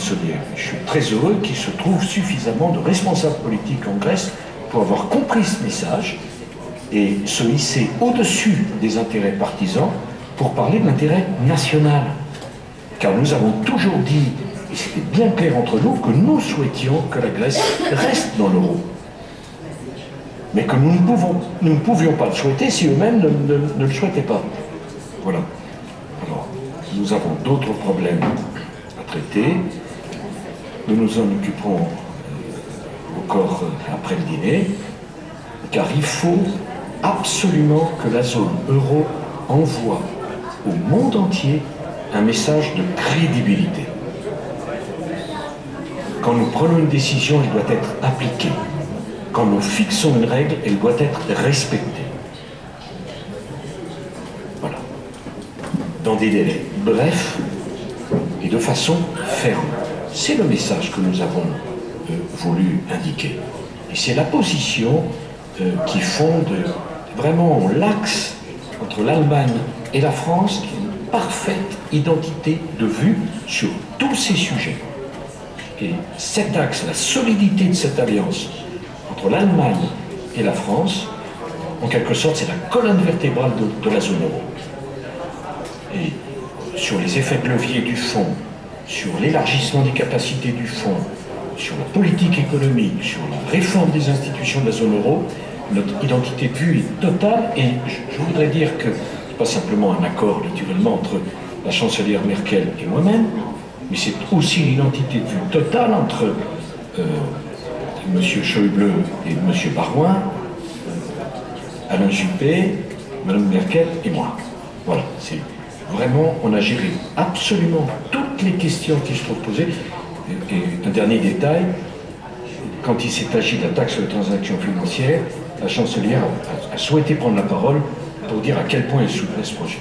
chancelière. Je suis très heureux qu'il se trouve suffisamment de responsables politiques en Grèce pour avoir compris ce message et se hisser au-dessus des intérêts partisans pour parler de l'intérêt national. Car nous avons toujours dit, et c'était bien clair entre nous, que nous souhaitions que la Grèce reste dans l'euro. Mais que nous ne pouvions pas le souhaiter si eux-mêmes ne le souhaitaient pas. Voilà. Alors, nous avons d'autres problèmes à traiter. Nous nous en occuperons encore après le dîner, car il faut absolument que la zone euro envoie au monde entier un message de crédibilité. Quand nous prenons une décision, elle doit être appliquée. Quand nous fixons une règle, elle doit être respectée. Voilà. Dans des délais brefs et de façon ferme. C'est le message que nous avons voulu indiquer. Et c'est la position qui fonde vraiment l'axe entre l'Allemagne et la France, qui est une parfaite identité de vue sur tous ces sujets. Et cet axe, la solidité de cette alliance entre l'Allemagne et la France, en quelque sorte, c'est la colonne vertébrale de la zone euro. Et sur les effets de levier du fonds, sur l'élargissement des capacités du fonds, sur la politique économique, sur la réforme des institutions de la zone euro, notre identité de vue est totale. Et je voudrais dire que ce n'est pas simplement un accord, naturellement, entre la chancelière Merkel et moi-même, mais c'est aussi l'identité de vue totale entre M. Schäuble et M. Barouin, Alain Juppé, Mme Merkel et moi. Voilà, c'est vraiment, on a géré absolument toutes les questions qui se trouvent posées. Et un dernier détail, quand il s'est agi de la taxe sur les transactions financières, la chancelière a souhaité prendre la parole pour dire à quel point elle soutenait ce projet.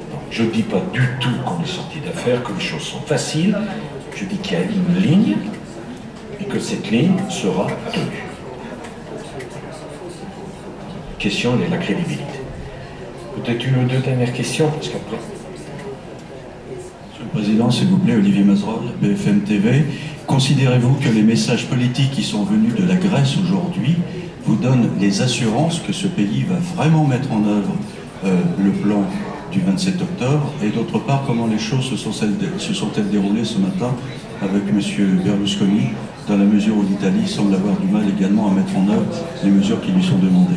Donc, je ne dis pas du tout qu'on est sorti d'affaires, que les choses sont faciles. Je dis qu'il y a une ligne et que cette ligne sera tenue. Question de la crédibilité. Peut-être une ou deux dernières questions, parce qu'après... Monsieur le Président, s'il vous plaît, Olivier Mazerolles, BFM TV. Considérez-vous que les messages politiques qui sont venus de la Grèce aujourd'hui vous donnent les assurances que ce pays va vraiment mettre en œuvre le plan du 27 octobre? Et d'autre part, comment les choses se sont-elles déroulées ce matin avec M. Berlusconi, dans la mesure où l'Italie semble avoir du mal également à mettre en œuvre les mesures qui lui sont demandées?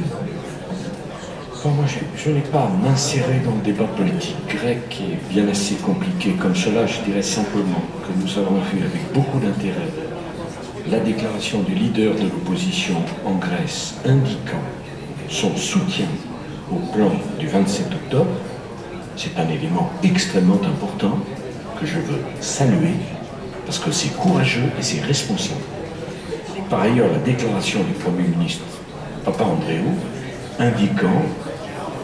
Moi, je n'ai pas à m'insérer dans le débat politique grec qui est bien assez compliqué. Comme cela, je dirais simplement que nous avons vu avec beaucoup d'intérêt la déclaration du leader de l'opposition en Grèce indiquant son soutien au plan du 27 octobre. C'est un élément extrêmement important que je veux saluer parce que c'est courageux et c'est responsable. Par ailleurs, la déclaration du Premier ministre Papandréou indiquant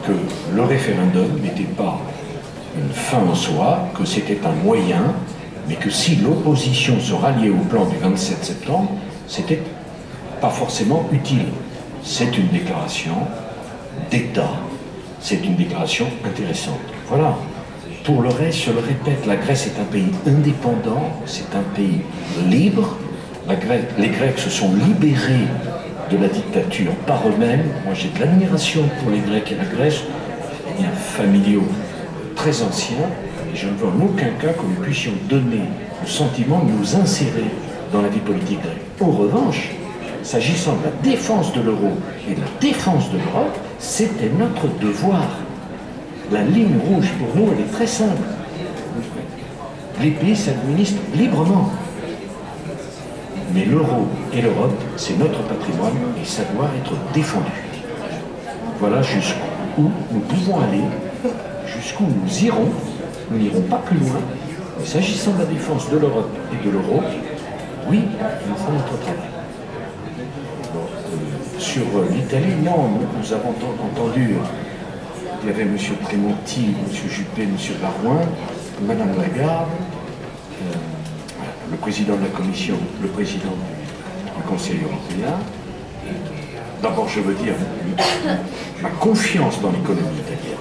que le référendum n'était pas une fin en soi, que c'était un moyen, mais que si l'opposition se ralliait au plan du 27 septembre, c'était pas forcément utile. C'est une déclaration d'État, c'est une déclaration intéressante. Voilà. Pour le reste, je le répète, la Grèce est un pays indépendant, c'est un pays libre. Les Grecs se sont libérés de la dictature par eux-mêmes. Moi, j'ai de l'admiration pour les Grecs et la Grèce, des liens familiaux très anciens, et je ne veux en aucun cas que nous puissions donner le sentiment de nous insérer dans la vie politique grecque. En revanche, s'agissant de la défense de l'euro et de la défense de l'Europe, c'était notre devoir. La ligne rouge pour nous, elle est très simple. Les pays s'administrent librement. Mais l'euro et l'Europe, c'est notre patrimoine et ça doit être défendu. Voilà jusqu'où nous pouvons aller, jusqu'où nous irons. Nous n'irons pas plus loin. Mais s'agissant de la défense de l'Europe et de l'euro, oui, nous ferons notre travail. Sur l'Italie, non, nous avons entendu, il y avait M. Tremonti, M. Juppé, M. Barouin, Mme Lagarde, le président de la Commission, le président du Conseil européen. D'abord, je veux dire ma confiance dans l'économie italienne,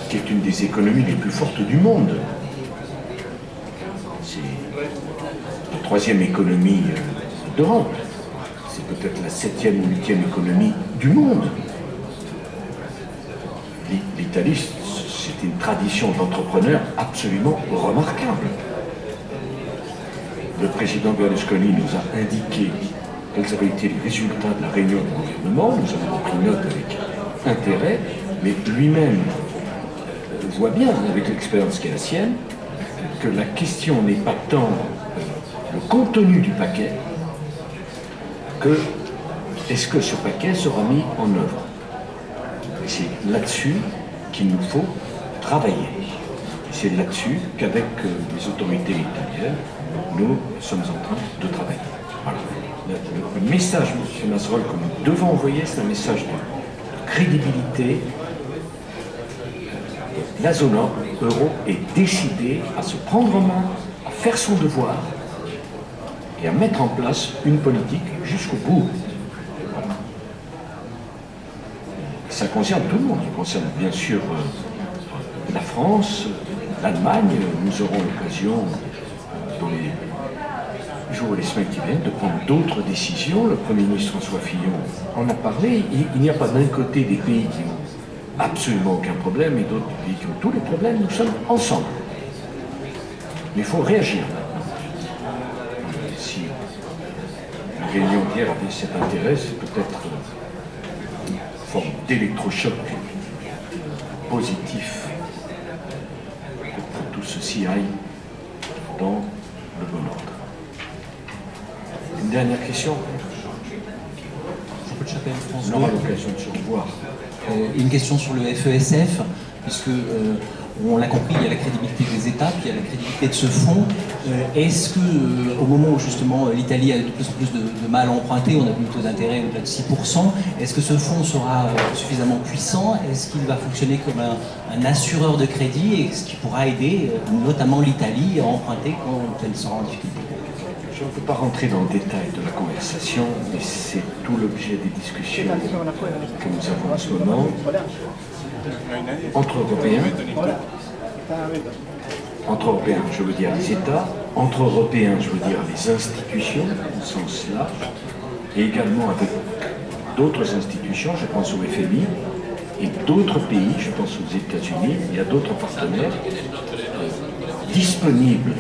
qui est une des économies les plus fortes du monde. la troisième économie d'Europe. C'est peut-être la 7e ou 8e économie du monde. L'Italie, c'est une tradition d'entrepreneurs absolument remarquable. Le président Berlusconi nous a indiqué quels avaient été les résultats de la réunion du gouvernement. Nous avons pris note avec intérêt, mais lui-même voit bien, avec l'expérience qui est la sienne, que la question n'est pas tant le contenu du paquet que est-ce que ce paquet sera mis en œuvre. Et c'est là-dessus qu'il nous faut travailler. C'est là-dessus qu'avec les autorités italiennes, nous sommes en train de travailler. Voilà. Le message, M. Mazzrol, que nous devons envoyer, c'est un message de crédibilité. La zone euro est décidée à se prendre en main, à faire son devoir et à mettre en place une politique jusqu'au bout. Ça concerne tout le monde. Ça concerne bien sûr la France, l'Allemagne. Nous aurons l'occasion dans les jours et les semaines qui viennent de prendre d'autres décisions. Le Premier ministre François Fillon en a parlé. Il n'y a pas d'un côté des pays qui ont absolument aucun problème et d'autres pays qui ont tous les problèmes. Nous sommes ensemble. Mais il faut réagir maintenant. Si la réunion d'hier avait cet intérêt, c'est peut-être une forme d'électrochoc positif pour que tout ceci aille dans le bon ordre. Une dernière question. Jean-Paul Chapelle, France 2. On aura l'occasion de se revoir. Une question sur le FESF, puisque on l'a compris, il y a la crédibilité des États, puis il y a la crédibilité de ce fonds. Est-ce que, au moment où justement l'Italie a de plus en plus de mal à emprunter, on a vu le taux d'intérêt au-delà de 6%, est-ce que ce fonds sera suffisamment puissant? Est-ce qu'il va fonctionner comme un assureur de crédit et ce qui pourra aider notamment l'Italie à emprunter quand elle sera en difficulté? Je ne peux pas rentrer dans le détail de la conversation, mais c'est tout l'objet des discussions que nous avons en ce moment entre Européens. Entre Européens, je veux dire les États. Entre Européens, je veux dire les institutions, au sens large. Et également avec d'autres institutions, je pense au FMI, et d'autres pays, je pense aux États-Unis, il y a d'autres partenaires disponibles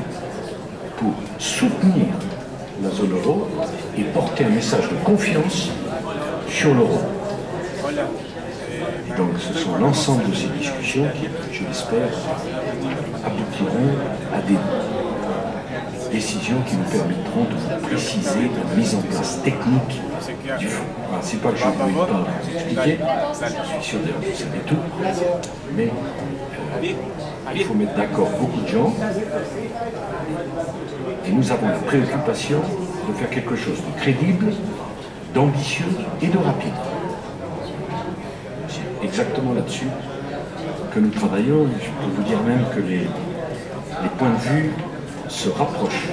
pour soutenir la zone euro et porter un message de confiance sur l'euro. Et donc ce sont l'ensemble de ces discussions qui, je l'espère, aboutiront à des décisions qui nous permettront de vous préciser la mise en place technique du fonds. C'est pas que je ne vais pas vous expliquer, je suis sûr d'ailleurs que vous savez tout, mais il faut mettre d'accord beaucoup de gens. Et nous avons la préoccupation de faire quelque chose de crédible, d'ambitieux et de rapide. C'est exactement là-dessus que nous travaillons. Je peux vous dire même que les points de vue se rapprochent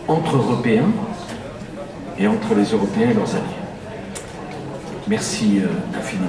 entre Européens et entre les Européens et leurs alliés. Merci infiniment.